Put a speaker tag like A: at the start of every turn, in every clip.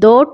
A: 2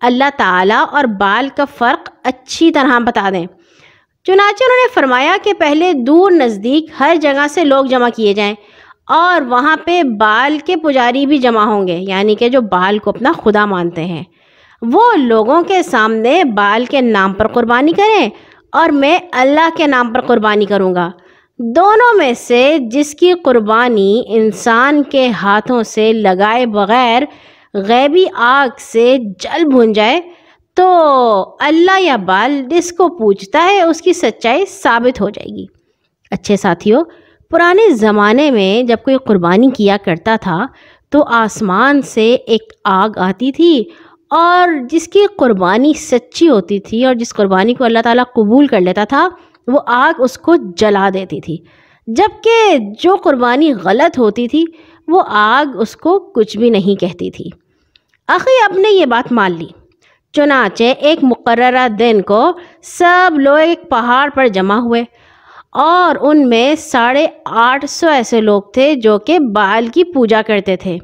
A: اللہ تعالیٰ اور بال کا فرق اچھی طرح بتا دیں۔ چنانچہ انہوں نے فرمایا کہ پہلے دور نزدیک ہر جگہ سے لوگ جمع کیے جائیں اور وہاں پہ بال کے پجاری بھی جمع ہوں گے، یعنی کہ جو بال کو اپنا خدا مانتے ہیں، وہ لوگوں کے سامنے بال کے نام پر قربانی کریں اور میں اللہ کے نام پر قربانی کروں گا۔ دونوں میں سے جس کی قربانی انسان کے ہاتھوں سے لگائے بغیر غیبی آگ سے جل بھن جائے تو اللہ یا بال جس کو پوجتا ہے اس کی سچائی ثابت ہو جائے گی۔ اچھے ساتھیوں، پرانے زمانے میں جب کوئی قربانی کیا کرتا تھا تو آسمان سے ایک آگ آتی تھی اور جس کی قربانی سچی ہوتی تھی اور جس قربانی کو اللہ تعالیٰ قبول کر لیتا تھا وہ آگ اس کو جلا دیتی تھی، جبکہ جو قربانی غلط ہوتی تھی وہ آگ اس کو کچھ بھی نہیں کہتی تھی۔ اخی اب نے یہ بات مان لی، چنانچہ ایک مقررہ دن کو سب لوگ ایک پہاڑ پر جمع ہوئے اور ان میں 850 ایسے لوگ تھے جو کہ بال کی پوجا کرتے تھے۔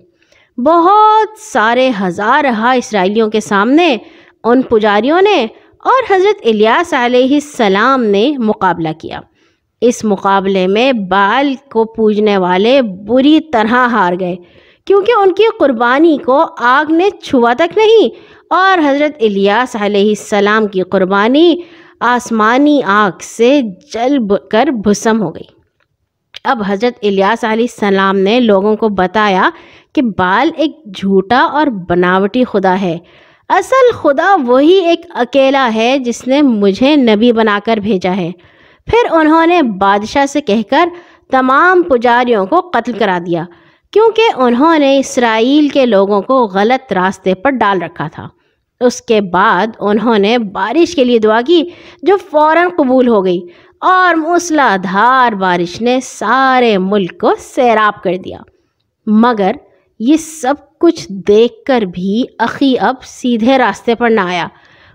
A: بہت سارے ہزارہا اسرائیلیوں کے سامنے ان پجاریوں نے اور حضرت الیاس علیہ السلام نے مقابلہ کیا۔ اس مقابلے میں بال کو پوجنے والے بری طرح ہار گئے، کیونکہ ان کی قربانی کو آگ نے چھوا تک نہیں، اور حضرت الیاس علیہ السلام کی قربانی آسمانی آگ سے جل کر بھسم ہو گئی۔ اب حضرت الیاس علیہ السلام نے لوگوں کو بتایا کہ بال ایک جھوٹا اور بناوٹی خدا ہے، اصل خدا وہی ایک اکیلا ہے جس نے مجھے نبی بنا کر بھیجا ہے۔ پھر انہوں نے بادشاہ سے کہہ کر تمام پجاریوں کو قتل کرا دیا، کیونکہ انہوں نے اسرائیل کے لوگوں کو غلط راستے پر ڈال رکھا تھا۔ اس کے بعد انہوں نے بارش کے لیے دعا کی جو فوراً قبول ہو گئی، اور موسلا دھار بارش نے سارے ملک کو سیراب کر دیا۔ مگر یہ سب کچھ دیکھ کر بھی اخی اب سیدھے راستے پر نہ آیا۔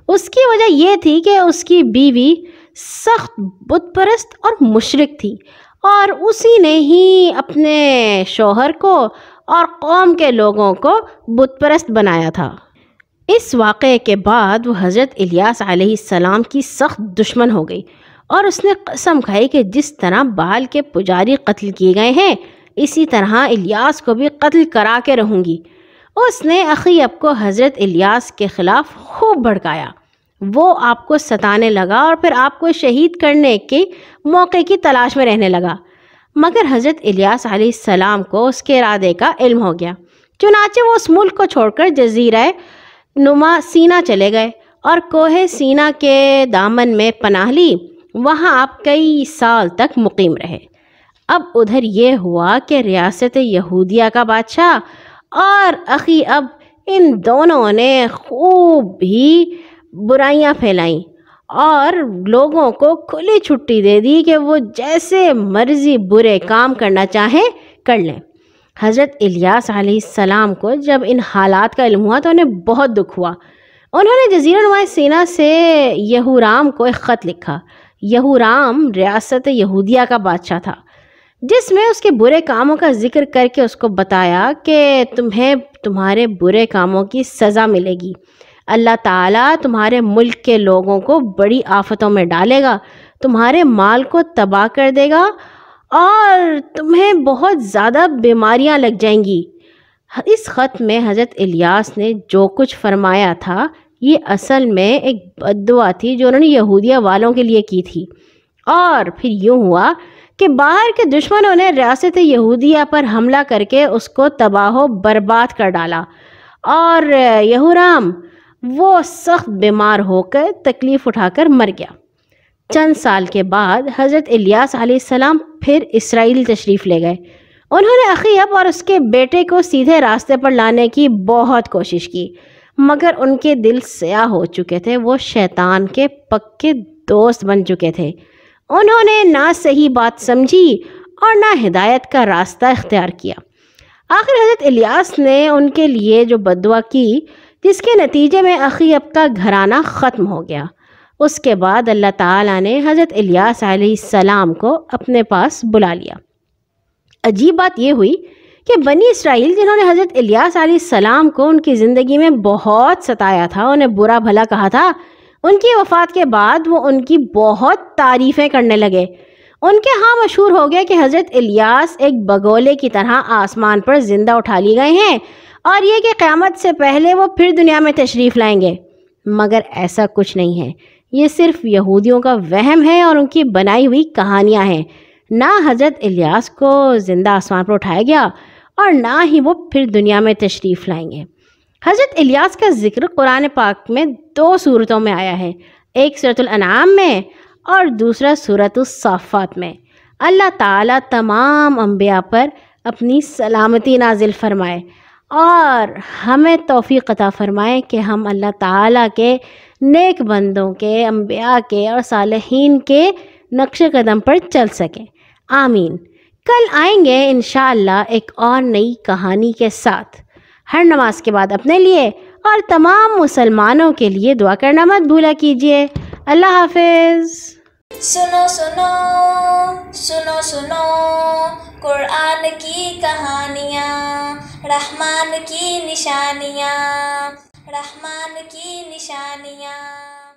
A: اس کی وجہ یہ تھی کہ اس کی بیوی سخت بت پرست اور مشرک تھی، اور اسی نے ہی اپنے شوہر کو اور قوم کے لوگوں کو بت پرست بنایا تھا۔ اس واقعے کے بعد وہ حضرت الیاس علیہ السلام کی سخت دشمن ہو گئی، اور اس نے قسم کھائی کہ جس طرح بال کے پجاری قتل کیے گئے ہیں اسی طرح الیاس کو بھی قتل کرا کے رہوں گی۔ اس نے اخی اب کو حضرت الیاس کے خلاف خوب بھڑکایا۔ وہ آپ کو ستانے لگا اور پھر آپ کو شہید کرنے کے موقع کی تلاش میں رہنے لگا، مگر حضرت الیاس علیہ السلام کو اس کے ارادے کا علم ہو گیا۔ چنانچہ وہ اس ملک کو چھوڑ کر جزیرہ نما سینا چلے گئے اور کوہ سینا کے دامن میں پناہ لی۔ وہاں آپ کئی سال تک مقیم رہے۔ اب ادھر یہ ہوا کہ ریاست یہودیہ کا بادشاہ اور اخی اب ان دونوں نے خوب ہی برائیاں پھیلائیں اور لوگوں کو کھلی چھٹی دے دی کہ وہ جیسے مرضی برے کام کرنا چاہیں کر لیں۔ حضرت الیاس علیہ السلام کو جب ان حالات کا علم ہوا تو انہیں بہت دکھ ہوا۔ انہوں نے جزیرہ نما سینا سے یہورام کو ایک خط لکھا۔ یہورام ریاست یہودیہ کا بادشاہ تھا، جس میں اس کے برے کاموں کا ذکر کر کے اس کو بتایا کہ تمہیں تمہارے برے کاموں کی سزا ملے گی۔ اللہ تعالیٰ تمہارے ملک کے لوگوں کو بڑی آفتوں میں ڈالے گا، تمہارے مال کو تباہ کر دے گا اور تمہیں بہت زیادہ بیماریاں لگ جائیں گی۔ اس خط میں حضرت الیاس نے جو کچھ فرمایا تھا یہ اصل میں ایک بد دعا تھی جو انہوں نے یہودیہ والوں کے لیے کی تھی۔ اور پھر یوں ہوا کہ باہر کے دشمنوں نے ریاست یہودیہ پر حملہ کر کے اس کو تباہ و برباد کر ڈالا، اور یہورام وہ سخت بیمار ہو کر تکلیف اٹھا کر مر گیا۔ چند سال کے بعد حضرت الیاس علیہ السلام پھر اسرائیل تشریف لے گئے۔ انہوں نے اخی اب اور اس کے بیٹے کو سیدھے راستے پر لانے کی بہت کوشش کی، مگر ان کے دل سیاہ ہو چکے تھے، وہ شیطان کے پکے دوست بن چکے تھے۔ انہوں نے نہ صحیح بات سمجھی اور نہ ہدایت کا راستہ اختیار کیا۔ آخر حضرت الیاس نے ان کے لیے جو بد دعا کی جس کے نتیجے میں اخی اب کا گھرانہ ختم ہو گیا۔ اس کے بعد اللہ تعالیٰ نے حضرت الیاس علیہ السلام کو اپنے پاس بلا لیا۔ عجیب بات یہ ہوئی کہ بنی اسرائیل جنہوں نے حضرت الیاس علیہ السلام کو ان کی زندگی میں بہت ستایا تھا، انہیں برا بھلا کہا تھا، ان کی وفات کے بعد وہ ان کی بہت تعریفیں کرنے لگے۔ ان کے ہاں مشہور ہو گیا کہ حضرت الیاس ایک بگولے کی طرح آسمان پر زندہ اٹھا لیے گئے ہیں، اور یہ کہ قیامت سے پہلے وہ پھر دنیا میں تشریف لائیں گے۔ مگر ایسا کچھ نہیں ہے، یہ صرف یہودیوں کا وہم ہے اور ان کی بنائی ہوئی کہانیاں ہیں۔ نہ حضرت الیاس کو زندہ آسمان پر اٹھایا گیا اور نہ ہی وہ پھر دنیا میں تشریف لائیں گے۔ حضرت الیاس کا ذکر قرآن پاک میں 2 صورتوں میں آیا ہے، ایک سورۃ الانعام میں اور دوسرا سورۃ الصافات میں۔ اللہ تعالیٰ تمام انبیاء پر اپنی سلامتی نازل فرمائے اور ہمیں توفیق عطا فرمائے کہ ہم اللہ تعالیٰ کے نیک بندوں کے، انبیاء کے اور صالحین کے نقش قدم پر چل سکیں، آمین۔ کل آئیں گے انشاءاللہ ایک اور نئی کہانی کے ساتھ۔ ہر نماز کے بعد اپنے لیے اور تمام مسلمانوں کے لیے دعا کرنا مت بھولا کیجیے۔ اللہ حافظ۔
B: سنو سنو سنو سنو قرآن کی کہانیاں، رحمان کی نشانیاں، رحمان کی نشانیاں۔